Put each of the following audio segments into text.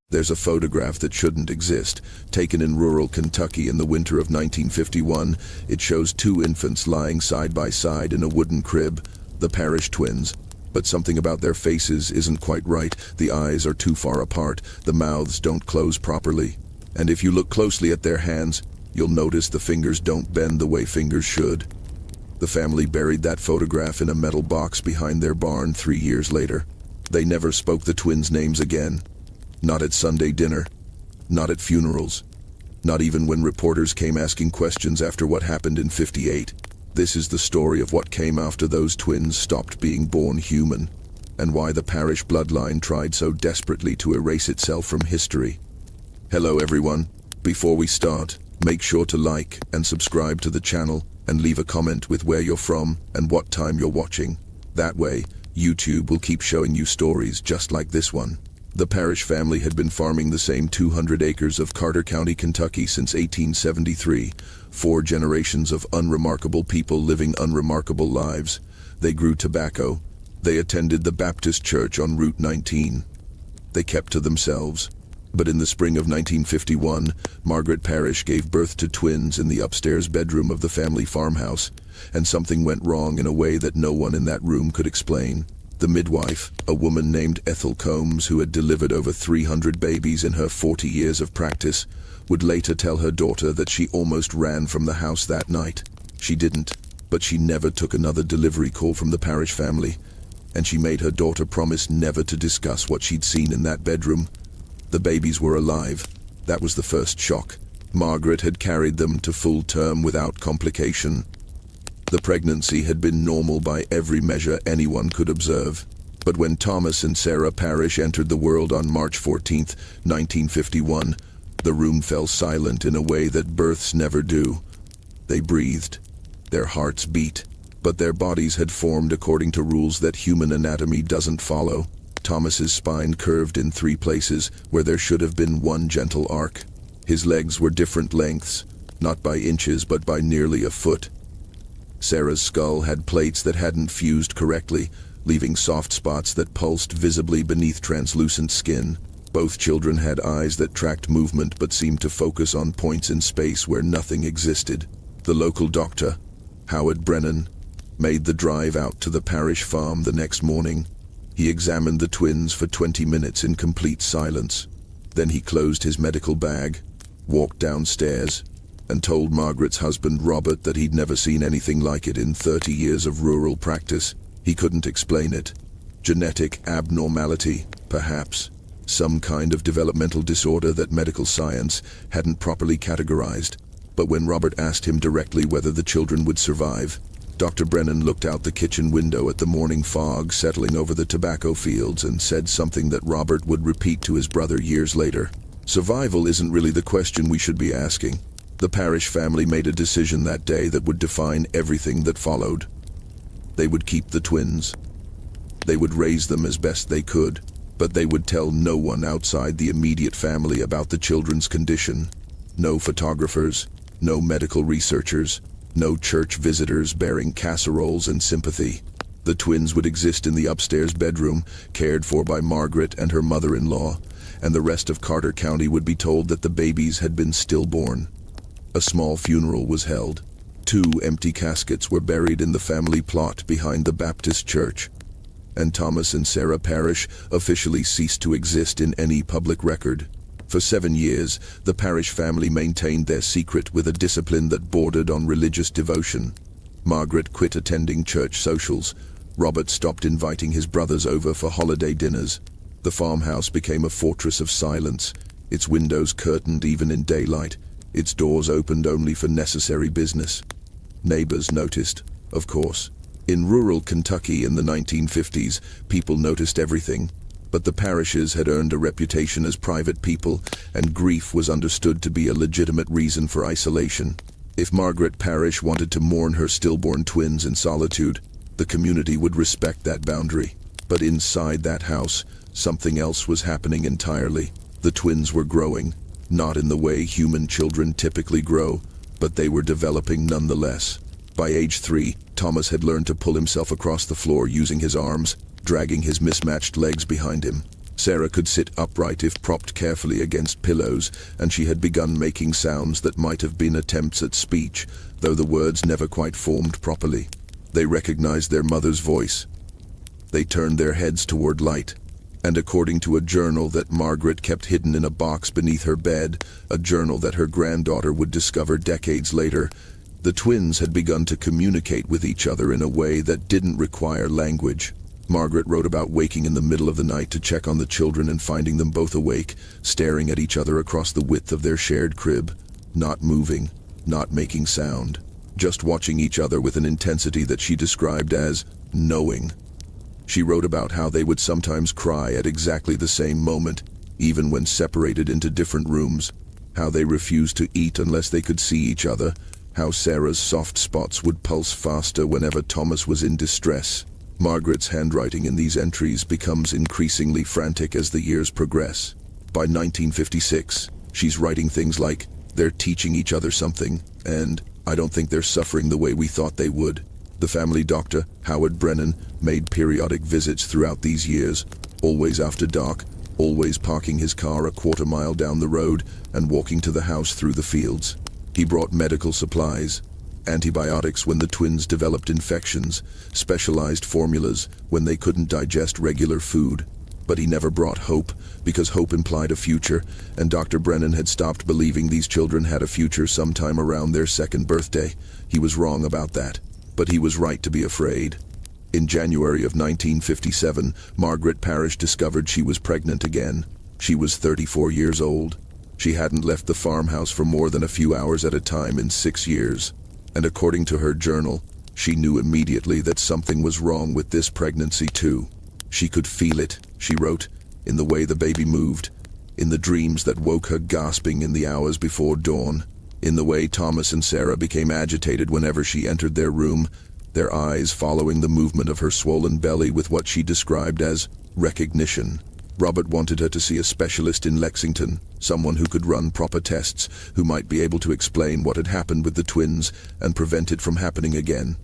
There's a photograph that shouldn't exist, taken in rural Kentucky in the winter of 1951. It shows two infants lying side by side in a wooden crib, the Parish twins. But something about their faces isn't quite right. The eyes are too far apart, the mouths don't close properly. And if you look closely at their hands, you'll notice the fingers don't bend the way fingers should. The family buried that photograph in a metal box behind their barn 3 years later. They never spoke the twins' names again. Not at Sunday dinner, not at funerals, not even when reporters came asking questions after what happened in '58. This is the story of what came after those twins stopped being born human, and why the Parish bloodline tried so desperately to erase itself from history. Hello everyone. Before we start, make sure to like and subscribe to the channel and leave a comment with where you're from and what time you're watching. That way, YouTube will keep showing you stories just like this one. The Parish family had been farming the same 200 acres of Carter County, Kentucky since 1873. 4 generations of unremarkable people living unremarkable lives. They grew tobacco. They attended the Baptist church on Route 19. They kept to themselves. But in the spring of 1951, Margaret Parish gave birth to twins in the upstairs bedroom of the family farmhouse, and something went wrong in a way that no one in that room could explain. The midwife, a woman named Ethel Combs who had delivered over 300 babies in her 40 years of practice, would later tell her daughter that she almost ran from the house that night. She didn't, but she never took another delivery call from the Parish family, and she made her daughter promise never to discuss what she'd seen in that bedroom. The babies were alive. That was the first shock. Margaret had carried them to full term without complication. The pregnancy had been normal by every measure anyone could observe. But when Thomas and Sarah Parish entered the world on March 14, 1951, the room fell silent in a way that births never do. They breathed. Their hearts beat. But their bodies had formed according to rules that human anatomy doesn't follow. Thomas's spine curved in 3 places where there should have been one gentle arc. His legs were different lengths, not by inches but by nearly a foot. Sarah's skull had plates that hadn't fused correctly, leaving soft spots that pulsed visibly beneath translucent skin. Both children had eyes that tracked movement but seemed to focus on points in space where nothing existed. The local doctor, Howard Brennan, made the drive out to the Parish farm the next morning. He examined the twins for 20 minutes in complete silence. Then he closed his medical bag, walked downstairs, and told Margaret's husband Robert that he'd never seen anything like it in 30 years of rural practice. He couldn't explain it. Genetic abnormality, perhaps. Some kind of developmental disorder that medical science hadn't properly categorized. But when Robert asked him directly whether the children would survive, Dr. Brennan looked out the kitchen window at the morning fog settling over the tobacco fields and said something that Robert would repeat to his brother years later. Survival isn't really the question we should be asking. The Parish family made a decision that day that would define everything that followed. They would keep the twins. They would raise them as best they could, but they would tell no one outside the immediate family about the children's condition. No photographers, no medical researchers, no church visitors bearing casseroles and sympathy. The twins would exist in the upstairs bedroom, cared for by Margaret and her mother-in-law, and the rest of Carter County would be told that the babies had been stillborn. A small funeral was held. 2 empty caskets were buried in the family plot behind the Baptist church, and Thomas and Sarah Parish officially ceased to exist in any public record. For 7 years, the Parish family maintained their secret with a discipline that bordered on religious devotion. Margaret quit attending church socials. Robert stopped inviting his brothers over for holiday dinners. The farmhouse became a fortress of silence, its windows curtained even in daylight, its doors opened only for necessary business. Neighbors noticed, of course. In rural Kentucky in the 1950s, people noticed everything, but the Parishes had earned a reputation as private people, and grief was understood to be a legitimate reason for isolation. If Margaret Parish wanted to mourn her stillborn twins in solitude, the community would respect that boundary. But inside that house, something else was happening entirely. The twins were growing. Not in the way human children typically grow, but they were developing nonetheless. By age 3, Thomas had learned to pull himself across the floor using his arms, dragging his mismatched legs behind him. Sarah could sit upright if propped carefully against pillows, and she had begun making sounds that might have been attempts at speech, though the words never quite formed properly. They recognized their mother's voice. They turned their heads toward light, and according to a journal that Margaret kept hidden in a box beneath her bed, a journal that her granddaughter would discover decades later, the twins had begun to communicate with each other in a way that didn't require language. Margaret wrote about waking in the middle of the night to check on the children and finding them both awake, staring at each other across the width of their shared crib, not moving, not making sound, just watching each other with an intensity that she described as knowing. She wrote about how they would sometimes cry at exactly the same moment, even when separated into different rooms, how they refused to eat unless they could see each other, how Sarah's soft spots would pulse faster whenever Thomas was in distress. Margaret's handwriting in these entries becomes increasingly frantic as the years progress. By 1956, she's writing things like, "They're teaching each other something," and "I don't think they're suffering the way we thought they would." The family doctor, Howard Brennan, made periodic visits throughout these years, always after dark, always parking his car a quarter-mile down the road and walking to the house through the fields. He brought medical supplies, antibiotics when the twins developed infections, specialized formulas when they couldn't digest regular food. But he never brought hope, because hope implied a future, and Dr. Brennan had stopped believing these children had a future sometime around their second birthday. He was wrong about that, but he was right to be afraid. In January of 1957, Margaret Parish discovered she was pregnant again. She was 34 years old. She hadn't left the farmhouse for more than a few hours at a time in 6 years. And according to her journal, she knew immediately that something was wrong with this pregnancy too. She could feel it, she wrote, in the way the baby moved, in the dreams that woke her gasping in the hours before dawn, in the way Thomas and Sarah became agitated whenever she entered their room, their eyes following the movement of her swollen belly with what she described as recognition. Robert wanted her to see a specialist in Lexington, someone who could run proper tests, who might be able to explain what had happened with the twins and prevent it from happening again.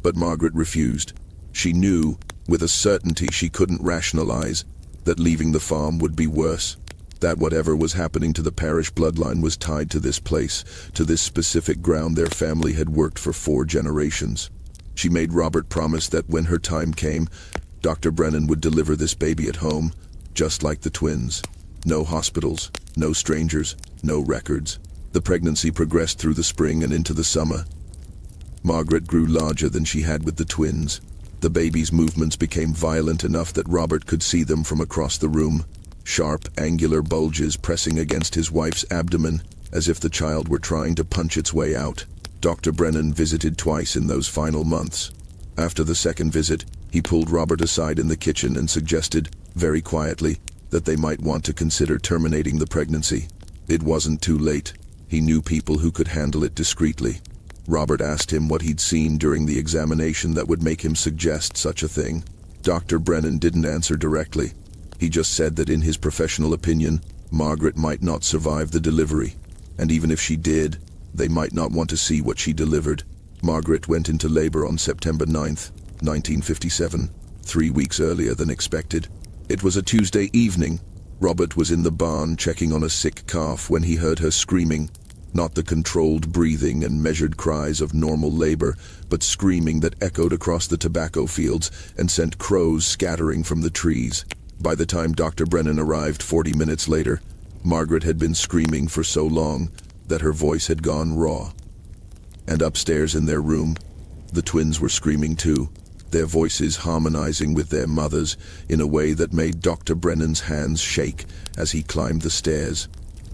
But Margaret refused. She knew, with a certainty she couldn't rationalize, that leaving the farm would be worse, that whatever was happening to the Parish bloodline was tied to this place, to this specific ground their family had worked for 4 generations. She made Robert promise that when her time came, Dr. Brennan would deliver this baby at home, just like the twins. No hospitals, no strangers, no records. The pregnancy progressed through the spring and into the summer. Margaret grew larger than she had with the twins. The baby's movements became violent enough that Robert could see them from across the room, sharp, angular bulges pressing against his wife's abdomen, as if the child were trying to punch its way out. Dr. Brennan visited twice in those final months. After the second visit, he pulled Robert aside in the kitchen and suggested, very quietly, that they might want to consider terminating the pregnancy. It wasn't too late. He knew people who could handle it discreetly. Robert asked him what he'd seen during the examination that would make him suggest such a thing. Dr. Brennan didn't answer directly. He just said that in his professional opinion, Margaret might not survive the delivery, and even if she did, they might not want to see what she delivered. Margaret went into labor on September 9th, 1957, 3 weeks earlier than expected. It was a Tuesday evening. Robert was in the barn checking on a sick calf when he heard her screaming, not the controlled breathing and measured cries of normal labor, but screaming that echoed across the tobacco fields and sent crows scattering from the trees. By the time Dr. Brennan arrived 40 minutes later, Margaret had been screaming for so long that her voice had gone raw. And upstairs in their room, the twins were screaming too, their voices harmonizing with their mother's in a way that made Dr. Brennan's hands shake as he climbed the stairs.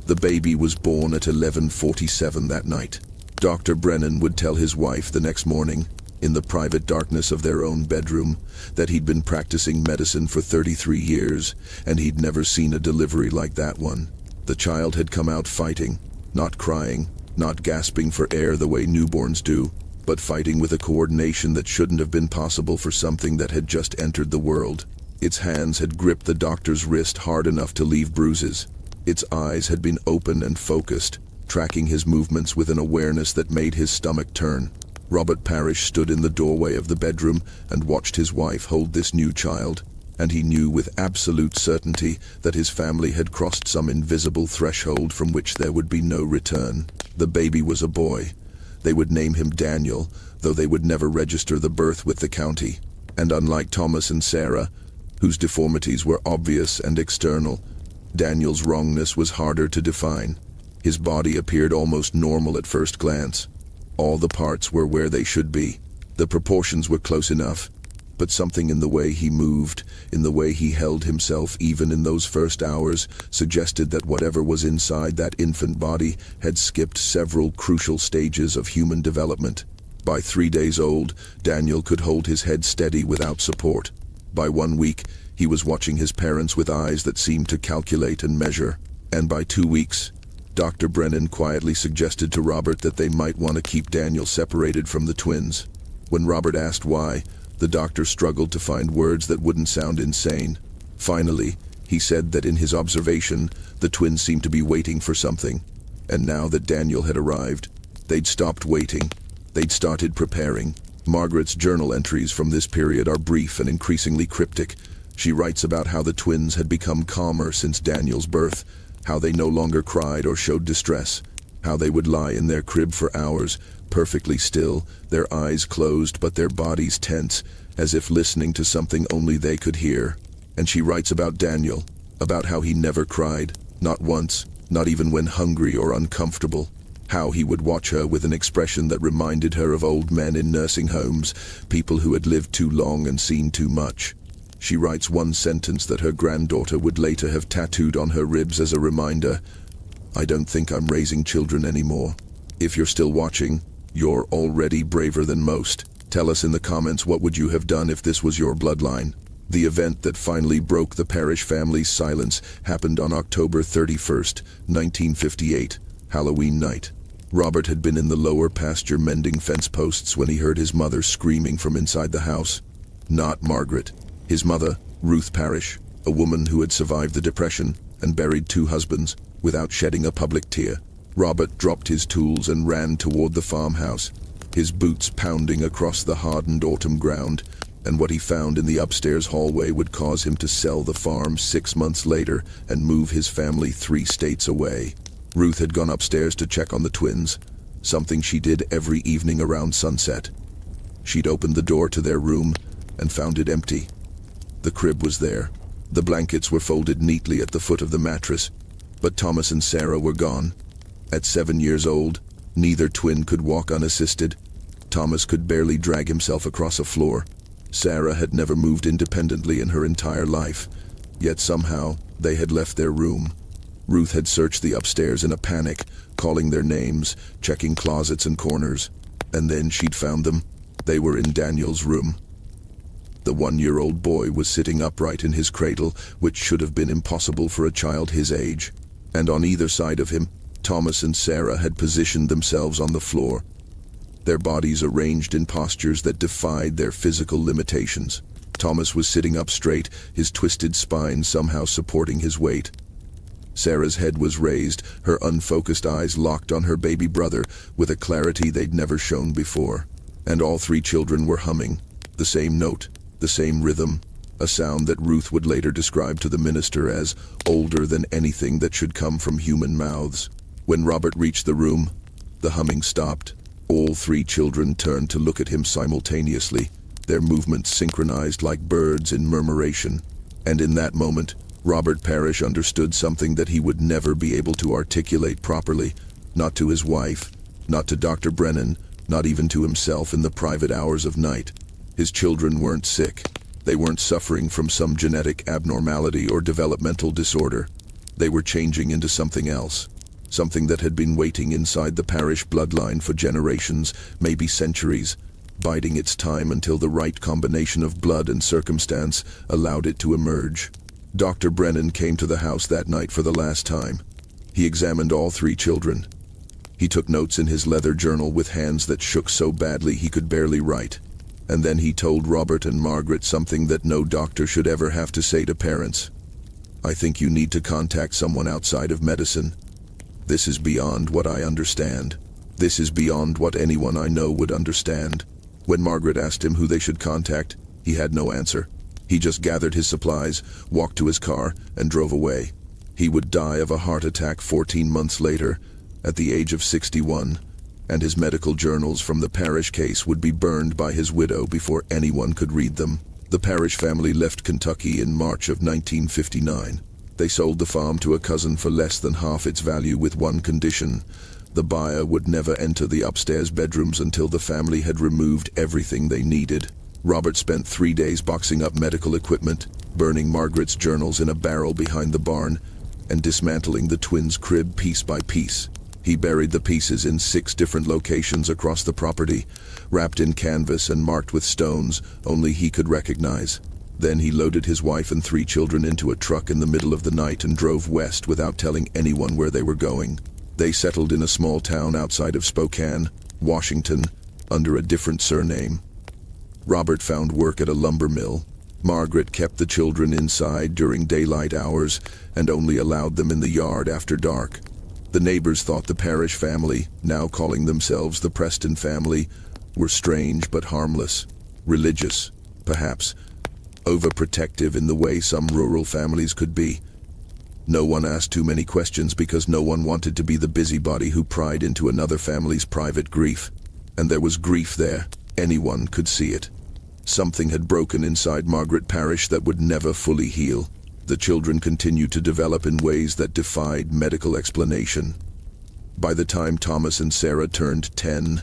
The baby was born at 11:47 that night. Dr. Brennan would tell his wife the next morning, in the private darkness of their own bedroom, that he'd been practicing medicine for 33 years, and he'd never seen a delivery like that one. The child had come out fighting, not crying, not gasping for air the way newborns do, but fighting with a coordination that shouldn't have been possible for something that had just entered the world. Its hands had gripped the doctor's wrist hard enough to leave bruises. Its eyes had been open and focused, tracking his movements with an awareness that made his stomach turn. Robert Parish stood in the doorway of the bedroom and watched his wife hold this new child. and he knew with absolute certainty that his family had crossed some invisible threshold from which there would be no return. The baby was a boy. They would name him Daniel, though they would never register the birth with the county. And unlike Thomas and Sarah, whose deformities were obvious and external, Daniel's wrongness was harder to define. His body appeared almost normal at first glance. All the parts were where they should be. The proportions were close enough, but something in the way he moved, in the way he held himself even in those first hours, suggested that whatever was inside that infant body had skipped several crucial stages of human development. By 3 days old, Daniel could hold his head steady without support. By 1 week, he was watching his parents with eyes that seemed to calculate and measure. And by 2 weeks, Dr. Brennan quietly suggested to Robert that they might want to keep Daniel separated from the twins. When Robert asked why, the doctor struggled to find words that wouldn't sound insane. Finally, he said that in his observation, the twins seemed to be waiting for something. And now that Daniel had arrived, they'd stopped waiting. They'd started preparing. Margaret's journal entries from this period are brief and increasingly cryptic. She writes about how the twins had become calmer since Daniel's birth, how they no longer cried or showed distress, how they would lie in their crib for hours, perfectly still, their eyes closed but their bodies tense, as if listening to something only they could hear. And she writes about Daniel, about how he never cried, not once, not even when hungry or uncomfortable, how he would watch her with an expression that reminded her of old men in nursing homes, people who had lived too long and seen too much. She writes one sentence that her granddaughter would later have tattooed on her ribs as a reminder: "I don't think I'm raising children anymore." If you're still watching, you're already braver than most. Tell us in the comments, what would you have done if this was your bloodline? The event that finally broke the Parish family's silence happened on October 31st, 1958, Halloween night. Robert had been in the lower pasture mending fence posts when he heard his mother screaming from inside the house. Not Margaret. His mother, Ruth Parish, a woman who had survived the Depression and buried 2 husbands without shedding a public tear. Robert dropped his tools and ran toward the farmhouse, his boots pounding across the hardened autumn ground, and what he found in the upstairs hallway would cause him to sell the farm 6 months later and move his family 3 states away. Ruth had gone upstairs to check on the twins, something she did every evening around sunset. She'd opened the door to their room and found it empty. The crib was there. The blankets were folded neatly at the foot of the mattress, but Thomas and Sarah were gone. At 7 years old, neither twin could walk unassisted. Thomas could barely drag himself across a floor. Sarah had never moved independently in her entire life, yet somehow they had left their room. Ruth had searched the upstairs in a panic, calling their names, checking closets and corners, and then she'd found them. They were in Daniel's room. The 1-year-old boy was sitting upright in his cradle, which should have been impossible for a child his age. And on either side of him, Thomas and Sarah had positioned themselves on the floor, their bodies arranged in postures that defied their physical limitations. Thomas was sitting up straight, his twisted spine somehow supporting his weight. Sarah's head was raised, her unfocused eyes locked on her baby brother with a clarity they'd never shown before. And all 3 children were humming, the same note, the same rhythm, a sound that Ruth would later describe to the minister as older than anything that should come from human mouths. When Robert reached the room, the humming stopped. All 3 children turned to look at him simultaneously, their movements synchronized like birds in murmuration. And in that moment, Robert Parish understood something that he would never be able to articulate properly, not to his wife, not to Dr. Brennan, not even to himself in the private hours of night. His children weren't sick. They weren't suffering from some genetic abnormality or developmental disorder. They were changing into something else. Something that had been waiting inside the Parish bloodline for generations, maybe centuries, biding its time until the right combination of blood and circumstance allowed it to emerge. Dr. Brennan came to the house that night for the last time. He examined all 3 children. He took notes in his leather journal with hands that shook so badly he could barely write. And then he told Robert and Margaret something that no doctor should ever have to say to parents. "I think you need to contact someone outside of medicine. This is beyond what I understand. This is beyond what anyone I know would understand." When Margaret asked him who they should contact, he had no answer. He just gathered his supplies, walked to his car, and drove away. He would die of a heart attack 14 months later, at the age of 61, and his medical journals from the Parish case would be burned by his widow before anyone could read them. The Parish family left Kentucky in March of 1959. They sold the farm to a cousin for less than half its value with one condition: the buyer would never enter the upstairs bedrooms until the family had removed everything they needed. Robert spent 3 days boxing up medical equipment, burning Margaret's journals in a barrel behind the barn, and dismantling the twins' crib piece by piece. He buried the pieces in 6 different locations across the property, wrapped in canvas and marked with stones only he could recognize. Then he loaded his wife and 3 children into a truck in the middle of the night and drove west without telling anyone where they were going. They settled in a small town outside of Spokane, Washington, under a different surname. Robert found work at a lumber mill. Margaret kept the children inside during daylight hours and only allowed them in the yard after dark. The neighbors thought the Parish family, now calling themselves the Preston family, were strange but harmless, religious, perhaps, overprotective in the way some rural families could be. No one asked too many questions because no one wanted to be the busybody who pried into another family's private grief. And there was grief there. Anyone could see it. Something had broken inside Margaret Parish that would never fully heal. The children continued to develop in ways that defied medical explanation. By the time Thomas and Sarah turned 10,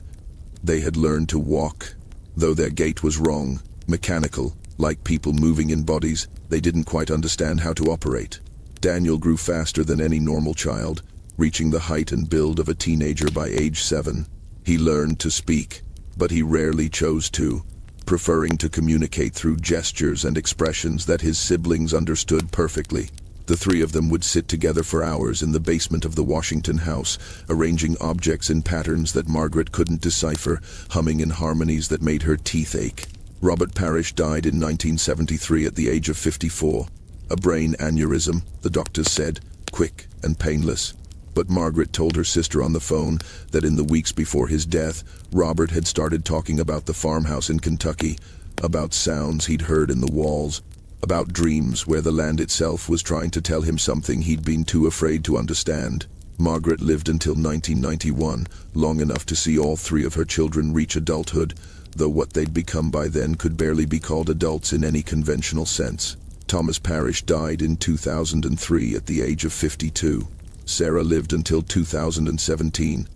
they had learned to walk. Though their gait was wrong, mechanical, like people moving in bodies, they didn't quite understand how to operate. Daniel grew faster than any normal child, reaching the height and build of a teenager by age 7. He learned to speak, but he rarely chose to, preferring to communicate through gestures and expressions that his siblings understood perfectly. The 3 of them would sit together for hours in the basement of the Washington house, arranging objects in patterns that Margaret couldn't decipher, humming in harmonies that made her teeth ache. Robert Parish died in 1973 at the age of 54. A brain aneurysm, the doctors said, quick and painless. But Margaret told her sister on the phone that in the weeks before his death, Robert had started talking about the farmhouse in Kentucky, about sounds he'd heard in the walls, about dreams where the land itself was trying to tell him something he'd been too afraid to understand. Margaret lived until 1991, long enough to see all 3 of her children reach adulthood, though what they'd become by then could barely be called adults in any conventional sense. Thomas Parish died in 2003 at the age of 52. Sarah lived until 2017,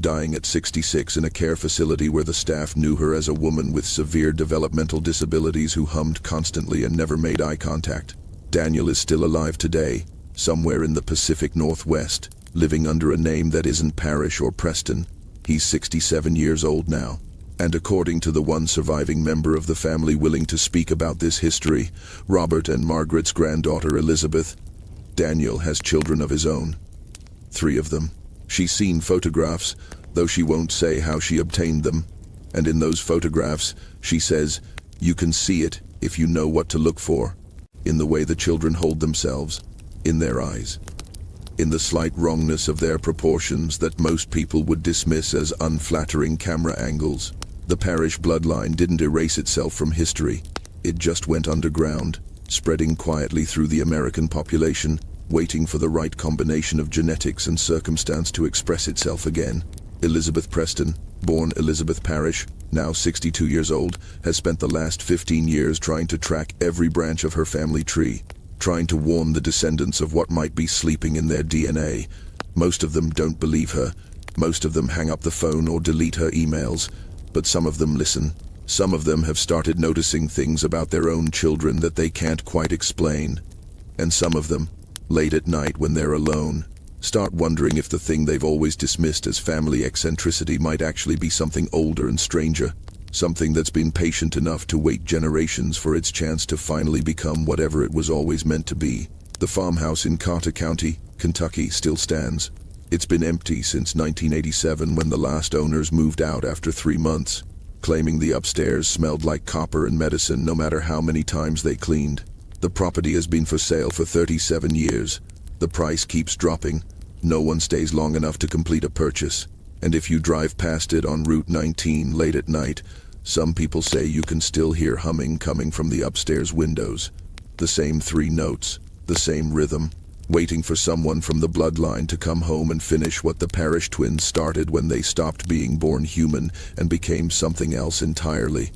dying at 66 in a care facility where the staff knew her as a woman with severe developmental disabilities who hummed constantly and never made eye contact. Daniel is still alive today, somewhere in the Pacific Northwest, living under a name that isn't Parish or Preston. He's 67 years old now. And according to the one surviving member of the family willing to speak about this history, Robert and Margaret's granddaughter Elizabeth, Daniel has children of his own. 3 of them. She's seen photographs, though she won't say how she obtained them. And in those photographs, she says, you can see it if you know what to look for. In the way the children hold themselves, in their eyes. In the slight wrongness of their proportions that most people would dismiss as unflattering camera angles. The Parish bloodline didn't erase itself from history. It just went underground, spreading quietly through the American population, waiting for the right combination of genetics and circumstance to express itself again. Elizabeth Preston, born Elizabeth Parish, now 62 years old, has spent the last 15 years trying to track every branch of her family tree, trying to warn the descendants of what might be sleeping in their DNA. Most of them don't believe her. Most of them hang up the phone or delete her emails. But some of them listen. Some of them have started noticing things about their own children that they can't quite explain. And some of them, late at night when they're alone, start wondering if the thing they've always dismissed as family eccentricity might actually be something older and stranger, something that's been patient enough to wait generations for its chance to finally become whatever it was always meant to be. The farmhouse in Carter County, Kentucky, still stands. It's been empty since 1987 when the last owners moved out after 3 months, claiming the upstairs smelled like copper and medicine no matter how many times they cleaned. The property has been for sale for 37 years. The price keeps dropping. No one stays long enough to complete a purchase. And if you drive past it on Route 19 late at night, Some people say you can still hear humming coming from the upstairs windows. The same 3 notes, the same rhythm, waiting for someone from the bloodline to come home and finish what the Parish twins started when they stopped being born human and became something else entirely.